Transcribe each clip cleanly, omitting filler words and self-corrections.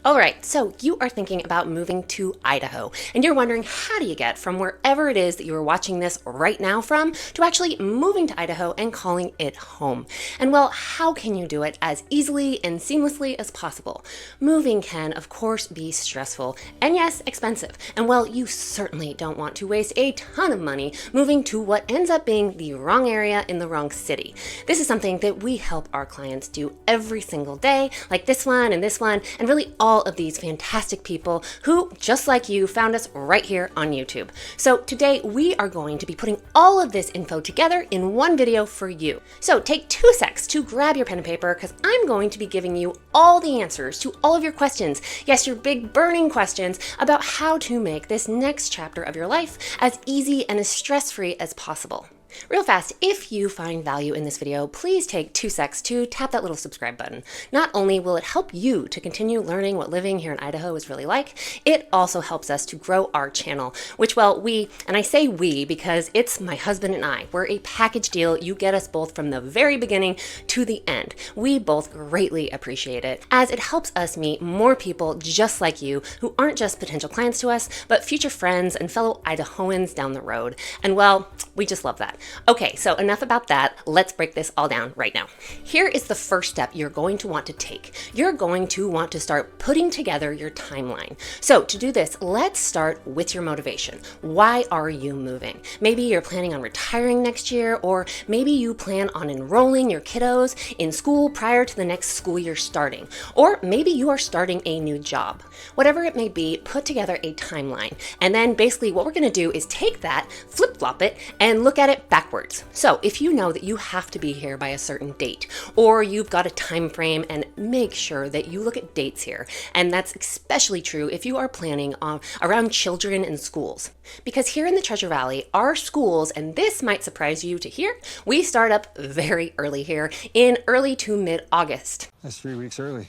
All right, so you are thinking about moving to Idaho, and you're wondering how do you get from wherever it is that you are watching this right now from to actually moving to Idaho and calling it home. And well, how can you do it as easily and seamlessly as possible? Moving can, of course, be stressful and yes, expensive. And well, you certainly don't want to waste a ton of money moving to what ends up being the wrong area in the wrong city. This is something that we help our clients do every single day, like this one, and really all of these fantastic people who, just like you, found us right here on YouTube. So today we are going to be putting all of this info together in one video for you. So take 2 secs to grab your pen and paper because I'm going to be giving you all the answers to all of your questions. Yes, your big burning questions about how to make this next chapter of your life as easy and as stress-free as possible. Real fast, if you find value in this video, please take 2 secs to tap that little subscribe button. Not only will it help you to continue learning what living here in Idaho is really like, it also helps us to grow our channel, which, well, we, and I say we because it's my husband and I, we're a package deal. You get us both from the very beginning to the end. We both greatly appreciate it, as it helps us meet more people just like you who aren't just potential clients to us, but future friends and fellow Idahoans down the road. And well, we just love that. Okay, so enough about that. Let's break this all down right now. Here is the first step you're going to want to take. You're going to want to start putting together your timeline. So to do this, let's start with your motivation. Why are you moving? Maybe you're planning on retiring next year, or maybe you plan on enrolling your kiddos in school prior to the next school year starting, or maybe you are starting a new job. Whatever it may be, put together a timeline. And then basically what we're going to do is take that, flip-flop it, and look at it backwards. So if you know that you have to be here by a certain date, or you've got a time frame, and make sure that you look at dates here. And that's especially true if you are planning around children and schools. Because here in the Treasure Valley, our schools, and this might surprise you to hear, we start up very early here in early to mid-August. That's 3 weeks early.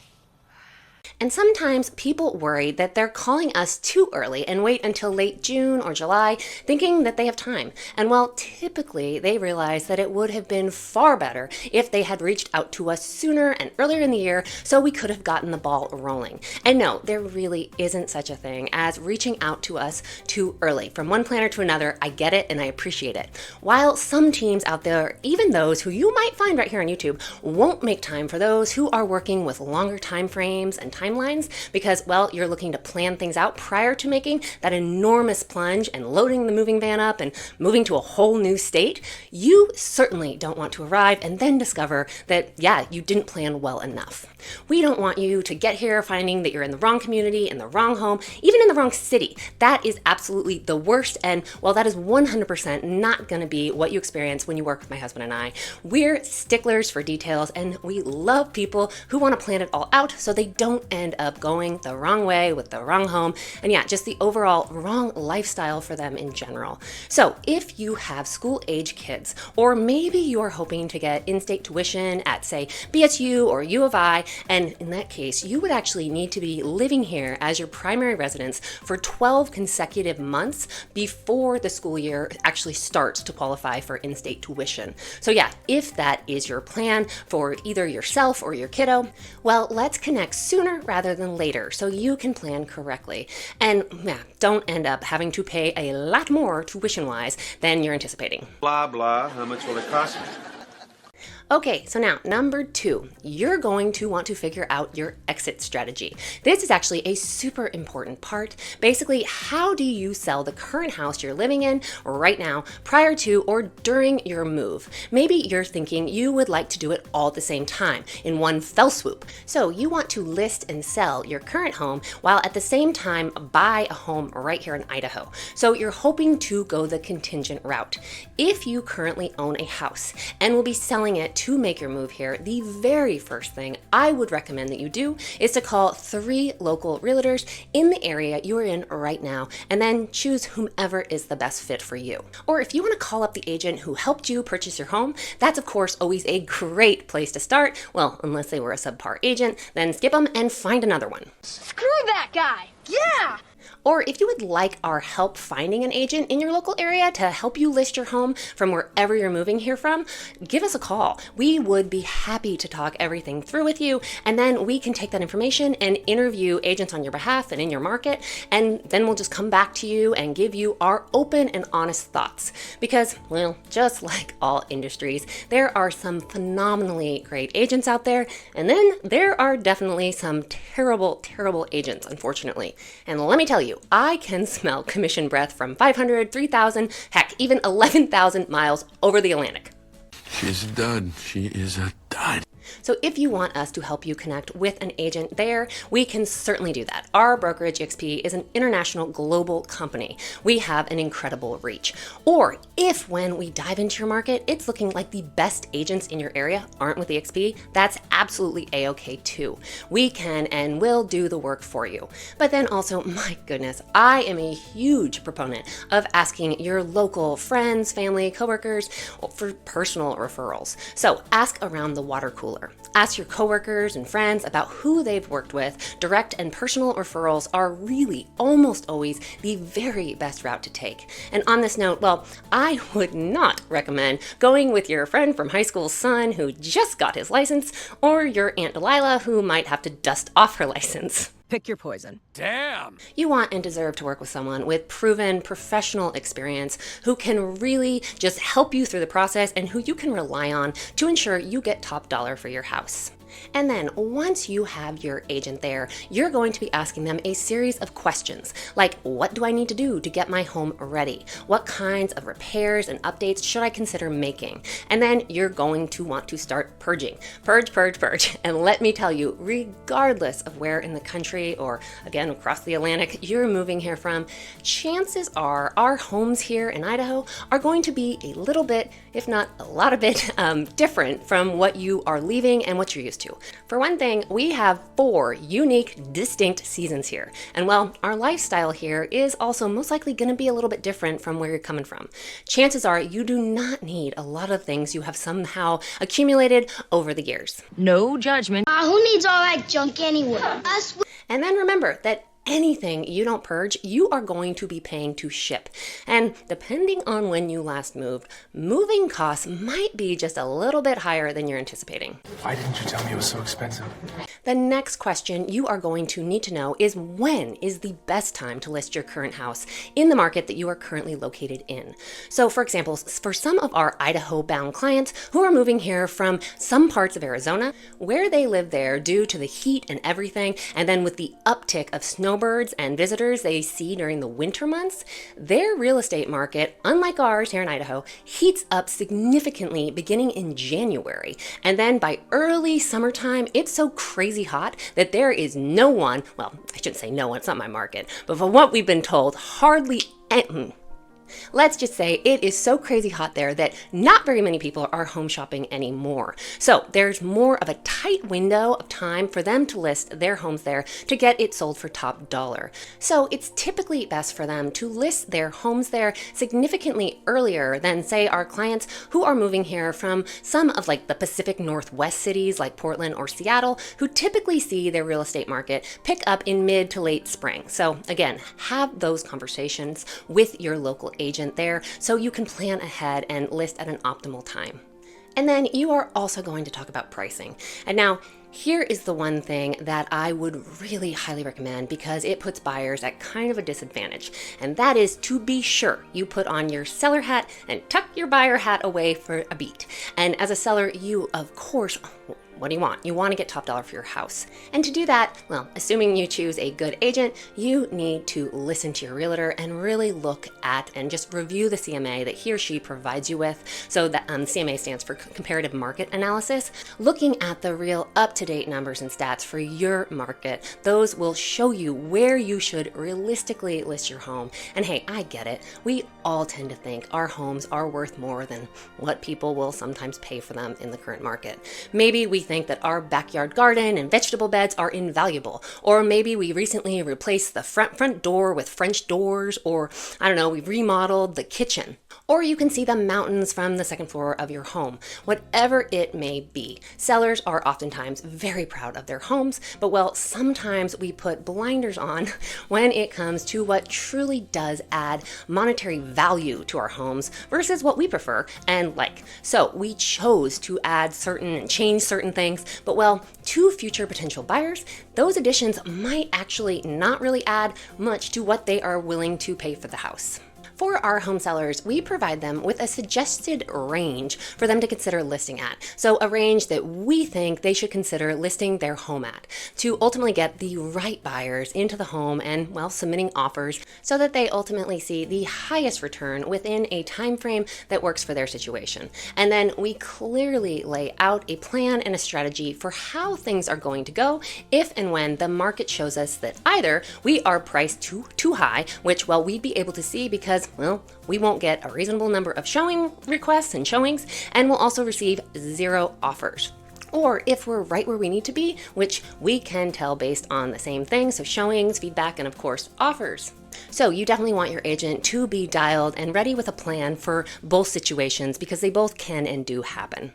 And sometimes people worry that they're calling us too early and wait until late June or July, thinking that they have time. And well, typically they realize that it would have been far better if they had reached out to us sooner and earlier in the year so we could have gotten the ball rolling. And no, there really isn't such a thing as reaching out to us too early. From one planner to another, I get it and I appreciate it. While some teams out there, even those who you might find right here on YouTube, won't make time for those who are working with longer time frames and timelines because, well, you're looking to plan things out prior to making that enormous plunge and loading the moving van up and moving to a whole new state, you certainly don't want to arrive and then discover that, yeah, you didn't plan well enough. We don't want you to get here finding that you're in the wrong community, in the wrong home, even in the wrong city. That is absolutely the worst, and well, that is 100% not going to be what you experience when you work with my husband and I. We're sticklers for details, and we love people who want to plan it all out so they don't end up going the wrong way with the wrong home, and yeah, just the overall wrong lifestyle for them in general. So if you have school-age kids, or maybe you're hoping to get in-state tuition at, say, BSU or U of I, and in that case, you would actually need to be living here as your primary residence for 12 consecutive months before the school year actually starts to qualify for in-state tuition. So yeah, if that is your plan for either yourself or your kiddo, well, let's connect sooner rather than later so you can plan correctly. And yeah, don't end up having to pay a lot more tuition-wise than you're anticipating. Blah, blah, how much will it cost me? Okay, so now number 2, you're going to want to figure out your exit strategy. This is actually a super important part. Basically, how do you sell the current house you're living in right now prior to or during your move? Maybe you're thinking you would like to do it all at the same time in one fell swoop. So you want to list and sell your current home while at the same time buy a home right here in Idaho. So you're hoping to go the contingent route. If you currently own a house and will be selling it to make your move here, the very first thing I would recommend that you do is to call 3 local realtors in the area you are in right now, and then choose whomever is the best fit for you. Or if you want to call up the agent who helped you purchase your home, that's of course always a great place to start. Well, unless they were a subpar agent, then skip them and find another one. Screw that guy! Yeah! Or if you would like our help finding an agent in your local area to help you list your home from wherever you're moving here from, give us a call. We would be happy to talk everything through with you, and then we can take that information and interview agents on your behalf and in your market, and then we'll just come back to you and give you our open and honest thoughts. Because, well, just like all industries, there are some phenomenally great agents out there, and then there are definitely some terrible, terrible agents, unfortunately. And let me tell you, I can smell commission breath from 500, 3,000, heck, even 11,000 miles over the Atlantic. She's a dud. She is a dud. So if you want us to help you connect with an agent there, we can certainly do that. Our brokerage EXP is an international global company. We have an incredible reach. Or if when we dive into your market, it's looking like the best agents in your area aren't with EXP, that's absolutely a-okay too. We can and will do the work for you. But then also, my goodness, I am a huge proponent of asking your local friends, family, coworkers for personal referrals. So ask around the water cooler. Ask your coworkers and friends about who they've worked with. Direct and personal referrals are really almost always the very best route to take. And on this note, well, I would not recommend going with your friend from high school's son who just got his license, or your Aunt Delilah who might have to dust off her license. Pick your poison. Damn! You want and deserve to work with someone with proven professional experience who can really just help you through the process and who you can rely on to ensure you get top dollar for your house. And then once you have your agent there, you're going to be asking them a series of questions like, what do I need to do to get my home ready? What kinds of repairs and updates should I consider making? And then you're going to want to start purging. Purge, purge, purge. And let me tell you, regardless of where in the country or again across the Atlantic you're moving here from, chances are our homes here in Idaho are going to be a little bit, if not a lot of it, different from what you are leaving and what you're used to. For one thing, we have 4 unique, distinct seasons here. And well, our lifestyle here is also most likely going to be a little bit different from where you're coming from. Chances are you do not need a lot of things you have somehow accumulated over the years. No judgment. Who needs all that junk anyway? And then remember that anything you don't purge, you are going to be paying to ship. And depending on when you last moved, moving costs might be just a little bit higher than you're anticipating. Why didn't you tell me it was so expensive? The next question you are going to need to know is when is the best time to list your current house in the market that you are currently located in. So for example, for some of our Idaho-bound clients who are moving here from some parts of Arizona, where they live there due to the heat and everything, and then with the uptick of snowbirds and visitors they see during the winter months, their real estate market, unlike ours here in Idaho, heats up significantly beginning in January. And then by early summertime, it's so crazy hot that there is no one, well, I shouldn't say no one, it's not my market, but from what we've been told, hardly any. Let's just say it is so crazy hot there that not very many people are home shopping anymore. So there's more of a tight window of time for them to list their homes there to get it sold for top dollar. So it's typically best for them to list their homes there significantly earlier than, say, our clients who are moving here from some of like the Pacific Northwest cities like Portland or Seattle, who typically see their real estate market pick up in mid to late spring. So again, have those conversations with your local agent there so you can plan ahead and list at an optimal time. And then you are also going to talk about pricing. And now, here is the one thing that I would really highly recommend because it puts buyers at kind of a disadvantage. And that is to be sure you put on your seller hat and tuck your buyer hat away for a beat. And as a seller, you, of course, what do you want? You want to get top dollar for your house. And to do that, well, assuming you choose a good agent, you need to listen to your realtor and really look at and just review the CMA that he or she provides you with. So that CMA stands for Comparative Market Analysis. Looking at the real up-to-date numbers and stats for your market, those will show you where you should realistically list your home. And hey, I get it. We all tend to think our homes are worth more than what people will sometimes pay for them in the current market. Maybe we think that our backyard garden and vegetable beds are invaluable. Or maybe we recently replaced the front door with French doors, or I don't know, we remodeled the kitchen. Or you can see the mountains from the second floor of your home. Whatever it may be, sellers are oftentimes very proud of their homes, but well, sometimes we put blinders on when it comes to what truly does add monetary value to our homes versus what we prefer and like. So we chose to add certain and change certain things, but well, to future potential buyers, those additions might actually not really add much to what they are willing to pay for the house. For our home sellers, we provide them with a suggested range for them to consider listing at. So a range that we think they should consider listing their home at to ultimately get the right buyers into the home and, well, submitting offers so that they ultimately see the highest return within a time frame that works for their situation. And then we clearly lay out a plan and a strategy for how things are going to go if and when the market shows us that either we are priced too high, which, well, we'd be able to see because, well, we won't get a reasonable number of showing requests and showings, and we'll also receive 0 offers. Or if we're right where we need to be, which we can tell based on the same thing, so showings, feedback, and of course, offers. So you definitely want your agent to be dialed and ready with a plan for both situations because they both can and do happen.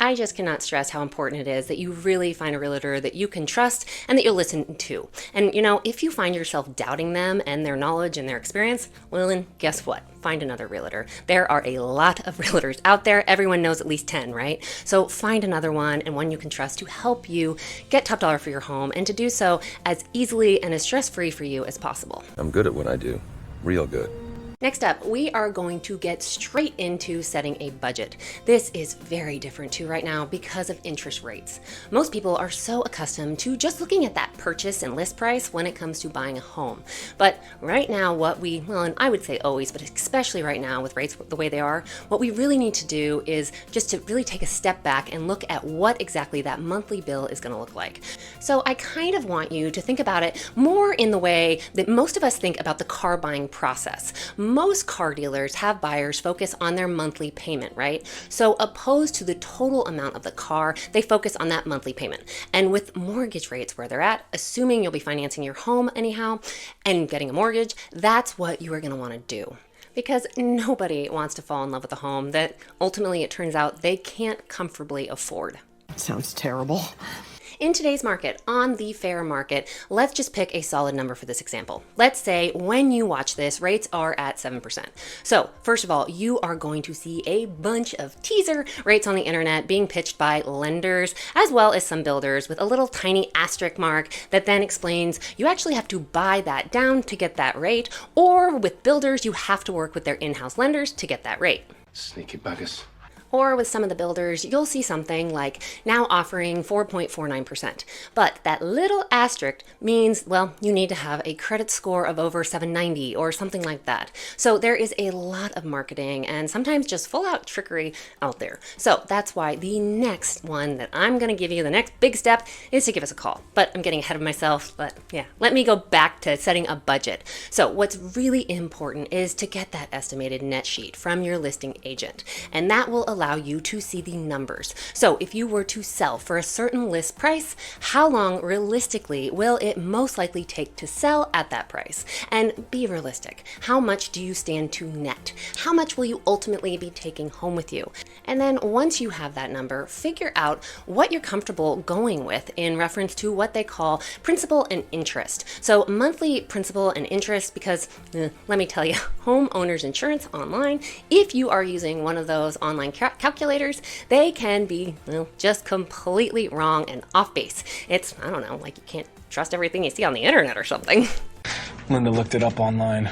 I just cannot stress how important it is that you really find a realtor that you can trust and that you'll listen to. And you know, if you find yourself doubting them and their knowledge and their experience, well then guess what? Find another realtor. There are a lot of realtors out there. Everyone knows at least 10, right? So find another one and one you can trust to help you get top dollar for your home and to do so as easily and as stress-free for you as possible. I'm good at what I do. Real good. Next up, we are going to get straight into setting a budget. This is very different too right now because of interest rates. Most people are so accustomed to just looking at that purchase and list price when it comes to buying a home. But right now and I would say always, but especially right now with rates the way they are, what we really need to do is just to really take a step back and look at what exactly that monthly bill is going to look like. So I kind of want you to think about it more in the way that most of us think about the car buying process. Most car dealers have buyers focus on their monthly payment, right? So opposed to the total amount of the car, they focus on that monthly payment. And with mortgage rates where they're at, assuming you'll be financing your home anyhow and getting a mortgage, that's what you are going to want to do. Because nobody wants to fall in love with a home that ultimately it turns out they can't comfortably afford. Sounds terrible. In today's market, on the fair market, let's just pick a solid number for this example. Let's say when you watch this, rates are at 7%. So first of all, you are going to see a bunch of teaser rates on the internet being pitched by lenders, as well as some builders with a little tiny asterisk mark that then explains you actually have to buy that down to get that rate, or with builders, you have to work with their in-house lenders to get that rate. Sneaky buggers. Or with some of the builders, you'll see something like now offering 4.49%. But that little asterisk means, well, you need to have a credit score of over 790 or something like that. So there is a lot of marketing and sometimes just full out trickery out there. So that's why the next one that I'm going to give you, the next big step, is to give us a call. But I'm getting ahead of myself, but yeah, let me go back to setting a budget. So what's really important is to get that estimated net sheet from your listing agent. And that will allow you to see the numbers. So if you were to sell for a certain list price, how long realistically will it most likely take to sell at that price? And be realistic. How much do you stand to net? How much will you ultimately be taking home with you? And then once you have that number, figure out what you're comfortable going with in reference to what they call principal and interest. So monthly principal and interest, because let me tell you, homeowners insurance online, if you are using one of those online calculators, they can be just completely wrong and off base. It's, I don't know, like you can't trust everything you see on the internet or something. Linda looked it up online.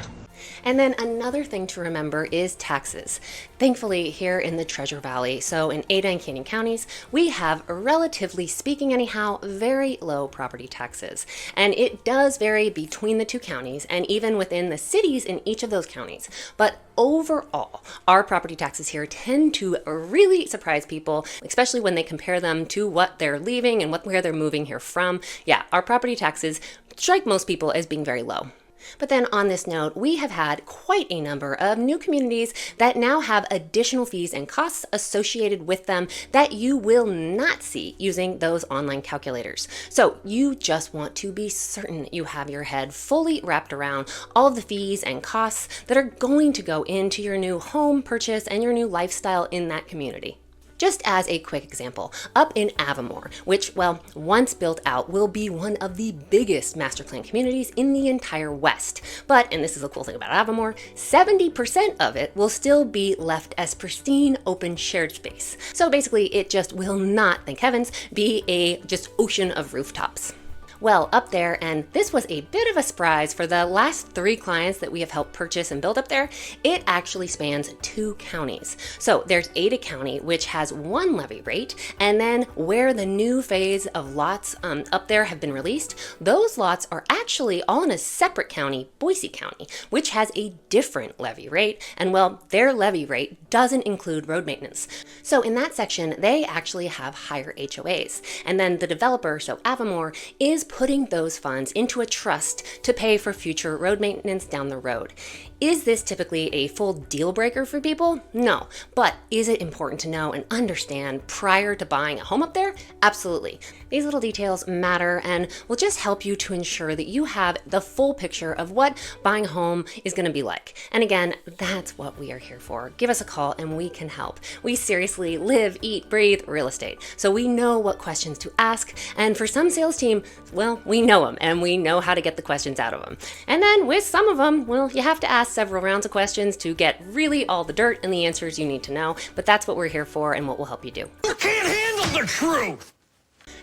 And then another thing to remember is taxes. Thankfully, here in the Treasure Valley, so in Ada and Canyon counties, we have, relatively speaking anyhow, very low property taxes. And it does vary between the two counties and even within the cities in each of those counties. But overall, our property taxes here tend to really surprise people, especially when they compare them to what they're leaving and where they're moving here from. Yeah, our property taxes strike most people as being very low. But then on this note, we have had quite a number of new communities that now have additional fees and costs associated with them that you will not see using those online calculators. So you just want to be certain you have your head fully wrapped around all of the fees and costs that are going to go into your new home purchase and your new lifestyle in that community. Just as a quick example, up in Avamore, which, well, once built out, will be one of the biggest master plan communities in the entire West. But, and this is the cool thing about Avamore, 70% of it will still be left as pristine, open, shared space. So basically, it just will not, thank heavens, be a just ocean of rooftops. Well, up there, and this was a bit of a surprise for the last 3 clients that we have helped purchase and build up there, it actually spans 2 counties. So there's Ada County, which has 1 levy rate, and then where the new phase of lots up there have been released, those lots are actually all in a separate county, Boise County, which has a different levy rate, and well, their levy rate doesn't include road maintenance. So in that section, they actually have higher HOAs, and then the developer, so Avamore, is putting those funds into a trust to pay for future road maintenance down the road. Is this typically a full deal breaker for people? No. But is it important to know and understand prior to buying a home up there? Absolutely. These little details matter and will just help you to ensure that you have the full picture of what buying a home is going to be like. And again, that's what we are here for. Give us a call and we can help. We seriously live, eat, breathe real estate. So we know what questions to ask. And for some sales team, well, we know them and we know how to get the questions out of them. And then with some of them, well, you have to ask several rounds of questions to get really all the dirt and the answers you need to know, but that's what we're here for and what will help you do. You can't handle the truth!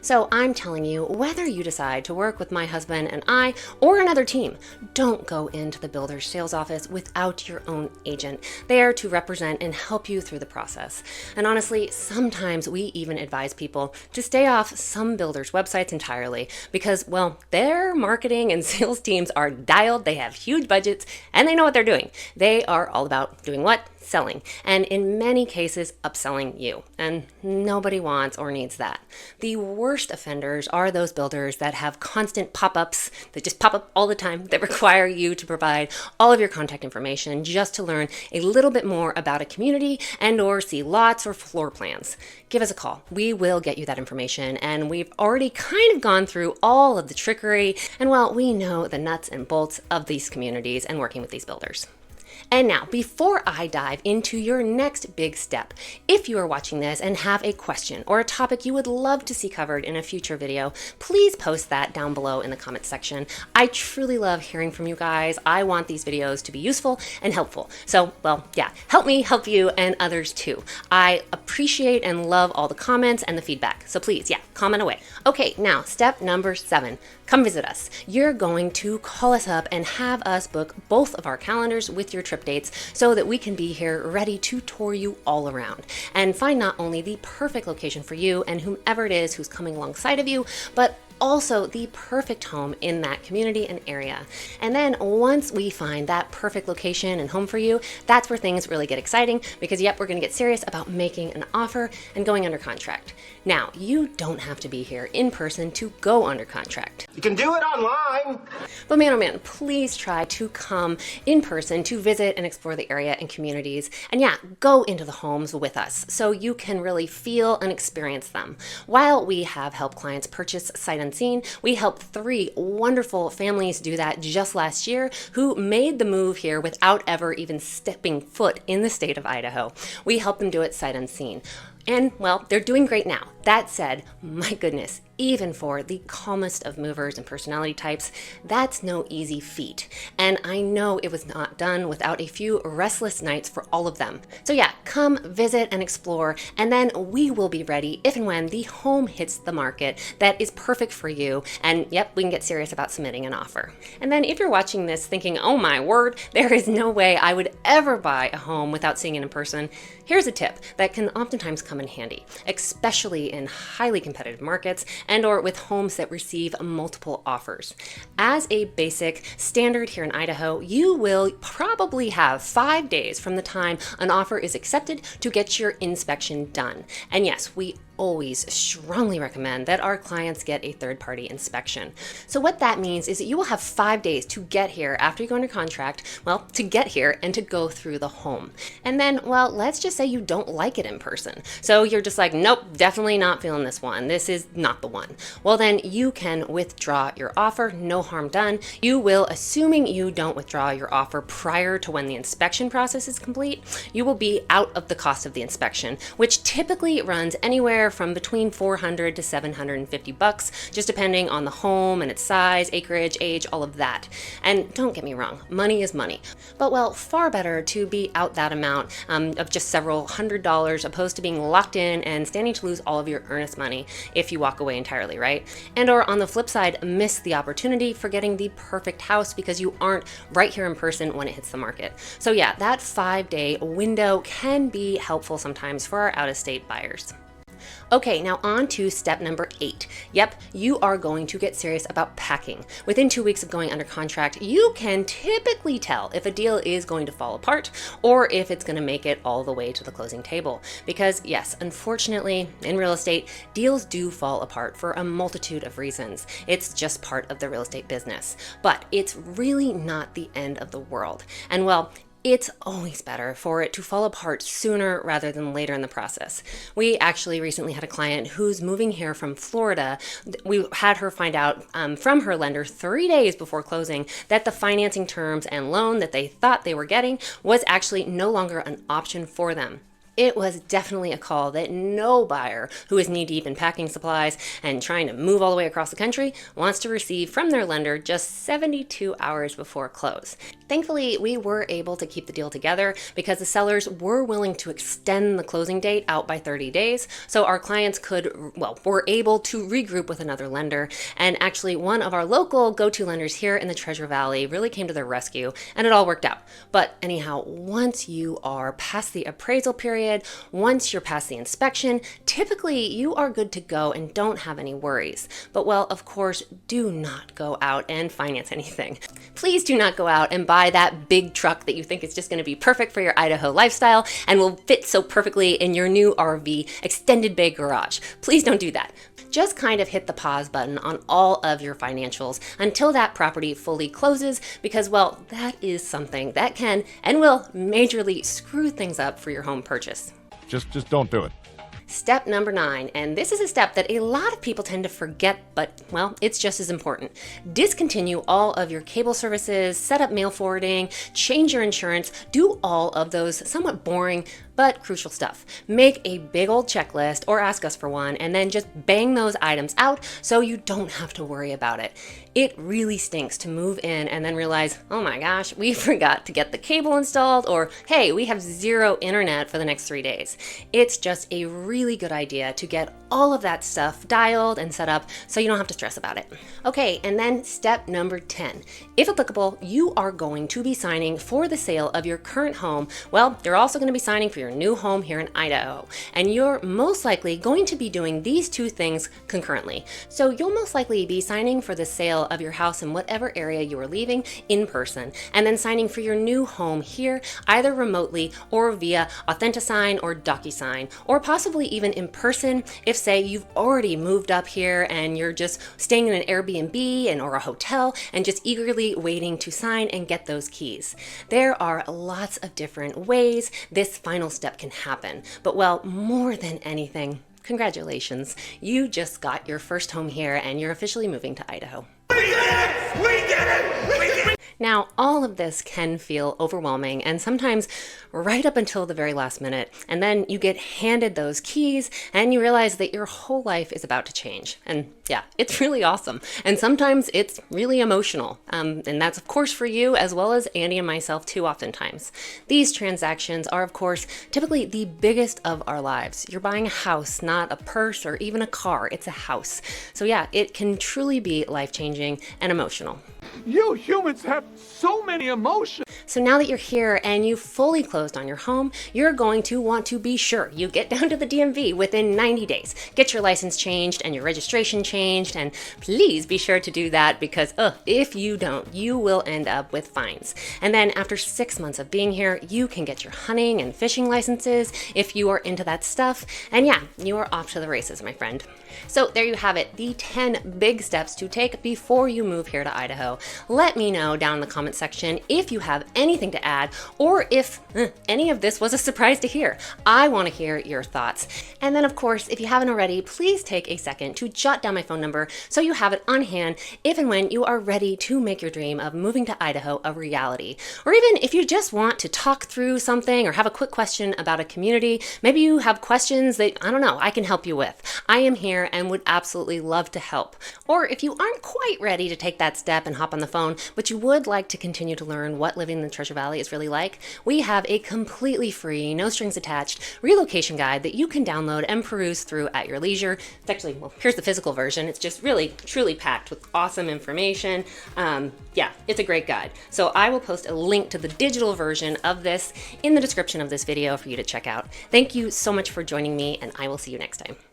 So I'm telling you, whether you decide to work with my husband and I or another team, don't go into the builder's sales office without your own agent there to represent and help you through the process. And honestly, sometimes we even advise people to stay off some builders' websites entirely because, well, their marketing and sales teams are dialed, they have huge budgets, and they know what they're doing. They are all about doing what? Selling, and in many cases upselling you, and nobody wants or needs that. The worst offenders are those builders that have constant pop-ups that just pop up all the time that require you to provide all of your contact information just to learn a little bit more about a community and or see lots or floor plans. Give us a call. We will get you that information, and we've already kind of gone through all of the trickery, and well, we know the nuts and bolts of these communities and working with these builders. And now, before I dive into your next big step, if you are watching this and have a question or a topic you would love to see covered in a future video, please post that down below in the comments section. I truly love hearing from you guys. I want these videos to be useful and helpful. So, well, yeah, help me help you and others too. I appreciate and love all the comments and the feedback. So please, yeah, comment away. Okay, now step number 7. Come visit us. You're going to call us up and have us book both of our calendars with your trip dates so that we can be here ready to tour you all around and find not only the perfect location for you and whomever it is who's coming alongside of you, but also the perfect home in that community and area. And then once we find that perfect location and home for you, that's where things really get exciting because, yep, we're going to get serious about making an offer and going under contract. Now, you don't have to be here in person to go under contract. You can do it online. But man, oh man, please try to come in person to visit and explore the area and communities. And yeah, go into the homes with us so you can really feel and experience them. While we have helped clients purchase sight unseen, we helped 3 wonderful families do that just last year who made the move here without ever even stepping foot in the state of Idaho. We helped them do it sight unseen. And, well, they're doing great now. That said, my goodness, even for the calmest of movers and personality types, that's no easy feat. And I know it was not done without a few restless nights for all of them. So yeah, come visit and explore, and then we will be ready if and when the home hits the market that is perfect for you. And yep, we can get serious about submitting an offer. And then if you're watching this thinking, oh my word, there is no way I would ever buy a home without seeing it in person, here's a tip that can oftentimes come in handy, especially in highly competitive markets and or with homes that receive multiple offers. As a basic standard here in Idaho, you will probably have 5 days from the time an offer is accepted to get your inspection done. And yes, we always strongly recommend that our clients get a third-party inspection. So what that means is that you will have 5 days to get here after you go under contract, well, to get here and to go through the home. And then, well, let's just say you don't like it in person. So you're just like, nope, definitely not feeling this one. This is not the one. Well, then you can withdraw your offer, no harm done. You will, assuming you don't withdraw your offer prior to when the inspection process is complete, you will be out of the cost of the inspection, which typically runs anywhere from between $400 to $750, just depending on the home and its size, acreage, age, all of that. And don't get me wrong, money is money. But well, far better to be out that amount of just several $100s opposed to being locked in and standing to lose all of your earnest money if you walk away entirely, right? And or on the flip side, miss the opportunity for getting the perfect house because you aren't right here in person when it hits the market. So yeah, that 5-day window can be helpful sometimes for our out-of-state buyers. Okay, now on to step number 8. Yep, you are going to get serious about packing. Within 2 weeks of going under contract, you can typically tell if a deal is going to fall apart or if it's going to make it all the way to the closing table. Because yes, unfortunately, in real estate, deals do fall apart for a multitude of reasons. It's just part of the real estate business. But it's really not the end of the world. And well, it's always better for it to fall apart sooner rather than later in the process. We actually recently had a client who's moving here from Florida. We had her find out from her lender 3 days before closing that the financing terms and loan that they thought they were getting was actually no longer an option for them. It was definitely a call that no buyer who is knee-deep in packing supplies and trying to move all the way across the country wants to receive from their lender just 72 hours before close. Thankfully, we were able to keep the deal together because the sellers were willing to extend the closing date out by 30 days, so our clients were able to regroup with another lender. And actually, one of our local go-to lenders here in the Treasure Valley really came to their rescue, and it all worked out. But anyhow, once you are past the appraisal period, once you're past the inspection, typically you are good to go and don't have any worries. But well, of course, do not go out and finance anything. Please do not go out and buy that big truck that you think is just going to be perfect for your Idaho lifestyle and will fit so perfectly in your new RV extended bay garage. Please don't do that. Just kind of hit the pause button on all of your financials until that property fully closes because, well, that is something that can and will majorly screw things up for your home purchase. Just don't do it. Step number 9, and this is a step that a lot of people tend to forget, but well, it's just as important. Discontinue all of your cable services, set up mail forwarding, change your insurance, do all of those somewhat boring but crucial stuff. Make a big old checklist or ask us for one and then just bang those items out so you don't have to worry about it. It really stinks to move in and then realize, oh my gosh, we forgot to get the cable installed, or hey, we have 0 internet for the next 3 days. It's just a really good idea to get all of that stuff dialed and set up so you don't have to stress about it. Okay, and then step number 10. If applicable, you are going to be signing for the sale of your current home. Well, you're also going to be signing for your new home here in Idaho, and you're most likely going to be doing these 2 things concurrently. So you'll most likely be signing for the sale of your house in whatever area you are leaving in person, and then signing for your new home here either remotely or via AuthentiSign or DocuSign, or possibly even in person if, say, you've already moved up here and you're just staying in an Airbnb or a hotel and just eagerly waiting to sign and get those keys. There are lots of different ways this final step can happen, but well, more than anything, congratulations. You just got your first home here and you're officially moving to Idaho. We did it! We did it! We did it! Now, all of this can feel overwhelming and sometimes right up until the very last minute, and then you get handed those keys and you realize that your whole life is about to change. And yeah, it's really awesome. And sometimes it's really emotional. And that's of course for you as well as Andy and myself too oftentimes. These transactions are of course typically the biggest of our lives. You're buying a house, not a purse or even a car. It's a house. So yeah, it can truly be life-changing and emotional. You humans have so many emotions. So now that you're here and you've fully closed on your home, you're going to want to be sure you get down to the DMV within 90 days. Get your license changed and your registration changed, and please be sure to do that because if you don't, you will end up with fines. And then after 6 months of being here, you can get your hunting and fishing licenses if you are into that stuff. And yeah, you are off to the races, my friend. So there you have it, the 10 big steps to take before you move here to Idaho. Let me know down in the comment section if you have anything to add or if any of this was a surprise to hear. I want to hear your thoughts. And then of course, if you haven't already, please take a second to jot down my phone number so you have it on hand if and when you are ready to make your dream of moving to Idaho a reality. Or even if you just want to talk through something or have a quick question about a community, maybe you have questions that, I don't know, I can help you with. I am here and would absolutely love to help. Or if you aren't quite ready to take that step and hop on the phone, but you would like to continue to learn what living in the Treasure Valley is really like, we have a completely free, no strings attached relocation guide that you can download and peruse through at your leisure. It's actually, well, here's the physical version. It's just really, truly packed with awesome information. Yeah, it's a great guide. So I will post a link to the digital version of this in the description of this video for you to check out. Thank you so much for joining me, and I will see you next time.